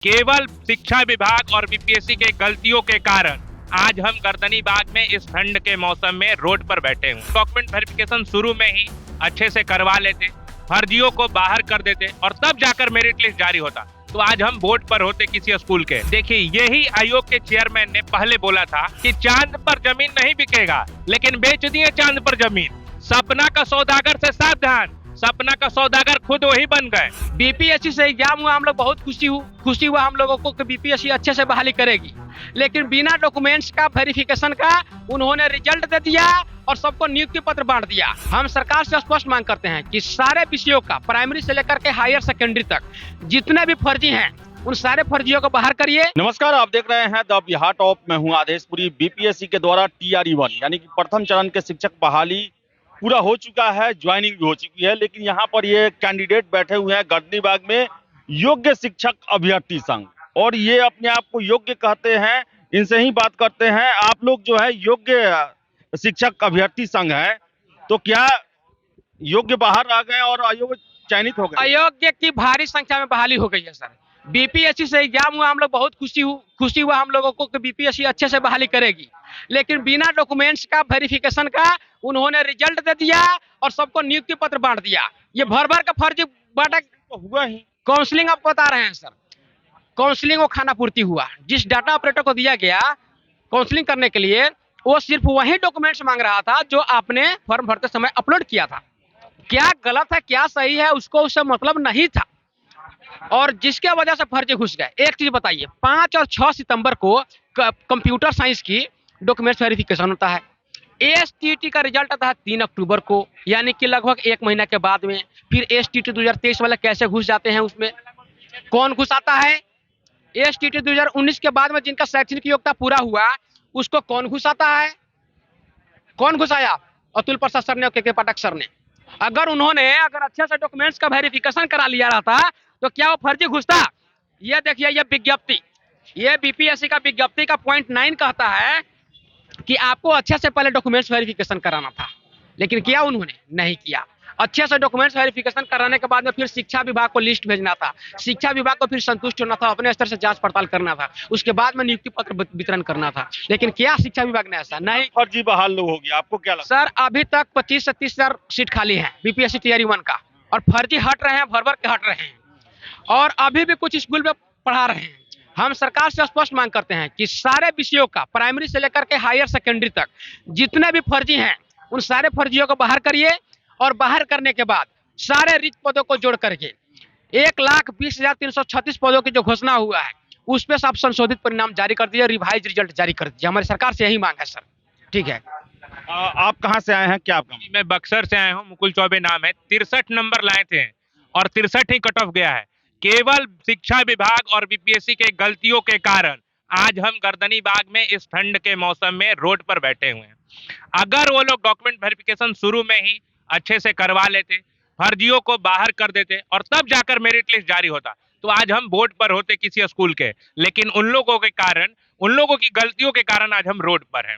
केवल शिक्षा विभाग और बीपीएससी के गलतियों के कारण आज हम गर्दनीबाग में इस ठंड के मौसम में रोड पर बैठे हूँ। डॉक्यूमेंट वेरिफिकेशन शुरू में ही अच्छे से करवा लेते, फर्जियों को बाहर कर देते और तब जाकर मेरिट लिस्ट जारी होता तो आज हम बोर्ड पर होते किसी स्कूल के। देखिए, यही आयोग के चेयरमैन ने पहले बोला था कि चांद पर जमीन नहीं बिकेगा, लेकिन बेच दिए चांद पर जमीन। सपना का सौदागर से सावधान, सपना का सौदागर खुद वही बन गए। बीपीएससी से एग्जाम हुआ, हम लोग बहुत खुशी हुआ हम लोगों को कि बीपीएससी अच्छे से बहाली करेगी, लेकिन बिना डॉक्यूमेंट्स का वेरिफिकेशन का उन्होंने रिजल्ट दे दिया और सबको नियुक्ति पत्र बांट दिया। हम सरकार से स्पष्ट मांग करते हैं कि सारे विषयों का प्राइमरी से लेकर के हायर सेकेंडरी तक जितने भी फर्जी हैं उन सारे फर्जियों को बाहर करिए। नमस्कार, आप देख रहे हैं द बिहार टॉप। मैं हूं आदेशपुरी। बीपीएससी के द्वारा TRE-1 यानी कि प्रथम चरण के शिक्षक बहाली पूरा हो चुका है, ज्वाइनिंग भी हो चुकी है, लेकिन यहाँ पर ये कैंडिडेट बैठे हुए हैं गर्दनीबाग में, योग्य शिक्षक अभ्यर्थी संघ, और ये अपने आप को योग्य कहते हैं। इनसे ही बात करते हैं। आप लोग जो है योग्य शिक्षक अभ्यर्थी संघ है, तो क्या योग्य बाहर आ गए और अयोग्य चयनित हो गए? अयोग्य की भारी संख्या में बहाली हो गई है सर। बीपीएससी से एग्जाम हुआ, हम लोग बहुत खुशी हुआ हम लोगों को कि बीपीएससी अच्छे से बहाली करेगी, लेकिन बिना डॉक्यूमेंट्स का वेरिफिकेशन का उन्होंने रिजल्ट दे दिया और सबको नियुक्ति पत्र बांट दिया। ये भर भर का फर्जी बांटा तो हुआ ही। काउंसलिंग आप बता रहे हैं सर, काउंसलिंग वो खाना पूर्ति हुआ। जिस डाटा ऑपरेटर को दिया गया काउंसलिंग करने के लिए, वो सिर्फ वही डॉक्यूमेंट्स मांग रहा था जो आपने फॉर्म भरते समय अपलोड किया था। क्या गलत है क्या सही है उसको उससे मतलब नहीं था, और जिसके वजह से फर्जी घुस गए। एक चीज बताइए, 5 और 6 सितंबर को कंप्यूटर साइंस की डॉक्यूमेंट्स वेरिफिकेशन होता है। एसटीटी का रिजल्ट आता है 3 अक्टूबर को, यानी कि लगभग 1 महीना के बाद में। फिर एसटीटी 2023 वाले कैसे घुस जाते हैं उसमें, कौन घुस आता है? एसटीटी 2019 के बाद में जिनका शैक्षणिक योग्यता पूरा हुआ उसको कौन घुसाता है? कौन घुसाया? अतुल प्रसाद सर ने और के पाठक सर ने। अगर अच्छे से डॉक्यूमेंट्स का वेरिफिकेशन करा लिया रहता तो क्या वो फर्जी घुसता? ये देखिए, ये विज्ञप्ति, ये बीपीएससी का विज्ञप्ति का पॉइंट 9 कहता है कि आपको अच्छे से पहले डॉक्यूमेंट्स वेरिफिकेशन कराना था, लेकिन किया उन्होंने? नहीं किया। अच्छे से डॉक्यूमेंट्स वेरिफिकेशन कराने के बाद में फिर शिक्षा विभाग को लिस्ट भेजना था, शिक्षा विभाग को फिर संतुष्ट होना था, अपने स्तर से जांच पड़ताल करना था, उसके बाद में नियुक्ति पत्र वितरण करना था। लेकिन क्या शिक्षा विभाग ने ऐसा नहीं? फर्जी बहाल लोग हो गया, आपको क्या लगता है? सर, अभी तक 25 से 30 हजार सीट खाली है बीपीएससी TRE-1 का, और फर्जी हट रहे हैं, भर भर के हट रहे हैं, और अभी भी कुछ स्कूल में पढ़ा रहे हैं। हम सरकार से स्पष्ट मांग करते हैं कि सारे विषयों का प्राइमरी से लेकर के हायर सेकेंडरी तक जितने भी फर्जी हैं उन सारे फर्जियों को बाहर करिए, और बाहर करने के बाद सारे रिक्त पदों को जोड़ करके 1,20,336 पदों की जो घोषणा हुआ है उस पर आप संशोधित परिणाम जारी कर दिए, रिवाइज रिजल्ट जारी कर दीजिए। हमारी सरकार से यही मांग है सर। ठीक है। आप कहाँ से आए हैं, क्या आपका? मैं बक्सर से आया हूँ, मुकुल चौबे नाम है। 63 नंबर लाए थे और 63 ही कट ऑफ गया है। केवल शिक्षा विभाग और बीपीएससी के गलतियों के कारण आज हम गर्दनीबाग में इस ठंड के मौसम में रोड पर बैठे हुए हैं। अगर वो लोग डॉक्यूमेंट वेरिफिकेशन शुरू में ही अच्छे से करवा लेते, फर्जियों को बाहर कर देते और तब जाकर मेरिट लिस्ट जारी होता तो आज हम बोर्ड पर होते किसी स्कूल के, लेकिन उन लोगों के कारण, उन लोगों की गलतियों के कारण आज हम रोड पर हैं।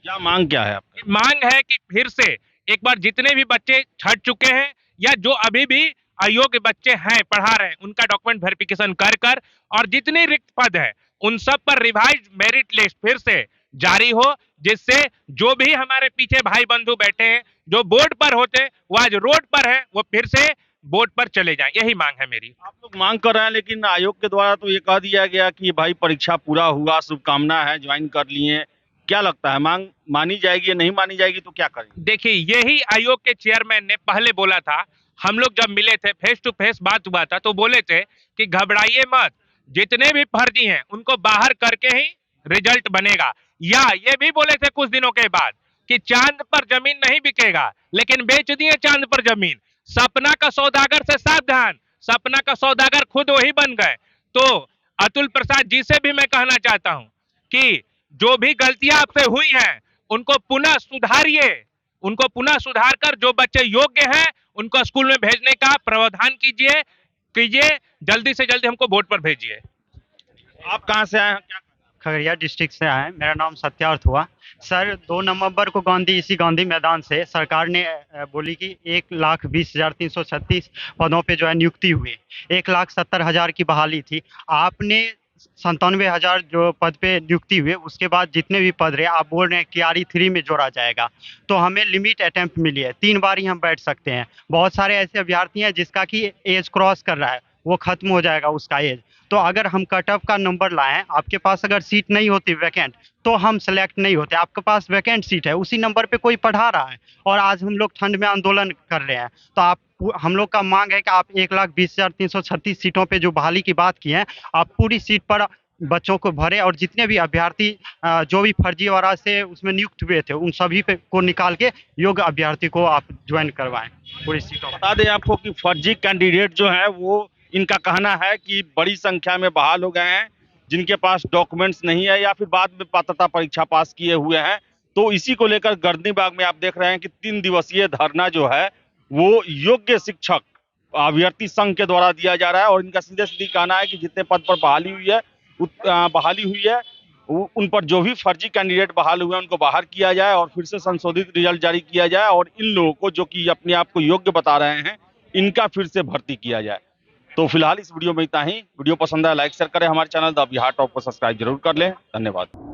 क्या मांग क्या है आपकी? मांग है कि फिर से एक बार जितने भी बच्चे छट चुके हैं या जो अभी भी अयोग्य बच्चे हैं पढ़ा रहे हैं, उनका डॉक्यूमेंट वेरिफिकेशन कर और जितने रिक्त पद है उन सब पर रिवाइज मेरिट लिस्ट फिर से जारी हो, जिससे जो भी हमारे पीछे भाई बंधु बैठे हैं जो बोर्ड पर होते वो आज रोड पर है, वो फिर से बोर्ड पर चले जाएं। यही मांग है मेरी। आप लोग मांग कर रहे हैं, लेकिन आयोग के द्वारा तो ये कह दिया गया कि भाई परीक्षा पूरा हुआ, शुभकामना है, ज्वाइन कर लिए। क्या लगता है, मांग मानी जाएगी या नहीं मानी जाएगी, तो क्या करेंगे? देखिए, यही आयोग के चेयरमैन ने पहले बोला था। हम लोग जब मिले थे, फेस टू फेस बात हुआ था, तो बोले थे कि घबराइए मत, जितने भी फर्जी हैं उनको बाहर करके ही रिजल्ट बनेगा। या ये भी बोले थे कुछ दिनों के बाद कि चांद पर जमीन नहीं बिकेगा, लेकिन बेच दिए चांद पर जमीन। सपना का सौदागर से सावधान, सपना का सौदागर खुद वही बन गए। तो अतुल प्रसाद जी से भी मैं कहना चाहता हूं कि जो भी गलतियां आपसे हुई हैं उनको पुनः सुधारिए, उनको पुनः सुधार कर जो बच्चे योग्य हैं उनको स्कूल में भेजने का प्रावधान कीजिए, जल्दी से जल्दी हमको बोर्ड पर भेजिए। आप कहाँ से आए हैं, क्या? खगड़िया डिस्ट्रिक्ट से आए हैं। मेरा नाम सत्यार्थ हुआ। सर 2 नवंबर को इसी गांधी मैदान से सरकार ने बोली कि 1,20,336 पदों पे जो है नियुक्ति हुई, 1,70,000 की बहाली थी। आपने 97,000 जो पद पे नियुक्ति हुए, उसके बाद जितने भी पद रहे आप बोल रहे हैं TRE 3 में जोड़ा जाएगा। तो हमें लिमिट अटेम्प्ट मिली है, 3 बार ही हम बैठ सकते हैं। बहुत सारे ऐसे अभ्यर्थी हैं जिसका कि एज क्रॉस कर रहा है, वो खत्म हो जाएगा उसका एज। तो अगर हम कट ऑफ का नंबर लाएं, आपके पास अगर सीट नहीं होती वैकेंट, तो हम सेलेक्ट नहीं होते। आपके पास वैकेंट सीट है, उसी नंबर पे कोई पढ़ा रहा है और आज हम लोग ठंड में आंदोलन कर रहे हैं। तो हम लोग का मांग है कि आप 1,20,336 सीटों पे जो बहाली की बात की है, आप पूरी सीट पर बच्चों को भरे और जितने भी अभ्यर्थी जो भी फर्जीवाड़ा से उसमें नियुक्त हुए थे, उन सभी पे को निकाल के योग्य अभ्यर्थी को आप ज्वाइन करवाएं पूरी सीटों पर। बता दें आपको कि फर्जी कैंडिडेट जो है वो, इनका कहना है कि बड़ी संख्या में बहाल हो गए हैं जिनके पास डॉक्यूमेंट्स नहीं है या फिर बाद में पात्रता परीक्षा पास किए हुए हैं। तो इसी को लेकर गर्दनी बाग में आप देख रहे हैं कि 3 दिवसीय धरना जो है वो योग्य शिक्षक अभ्यर्थी संघ के द्वारा दिया जा रहा है। और इनका सीधे सीधे कहना है कि जितने पद पर बहाली हुई है उन पर जो भी फर्जी कैंडिडेट बहाल हुए हैं उनको बाहर किया जाए और फिर से संशोधित रिजल्ट जारी किया जाए और इन लोगों को जो कि अपने आप को योग्य बता रहे हैं, इनका फिर से भर्ती किया जाए। तो फिलहाल इस वीडियो में इतना ही। वीडियो पसंद आया लाइक शेयर करें, हमारे चैनल द बिहार टॉप को सब्सक्राइब जरूर कर लें। धन्यवाद।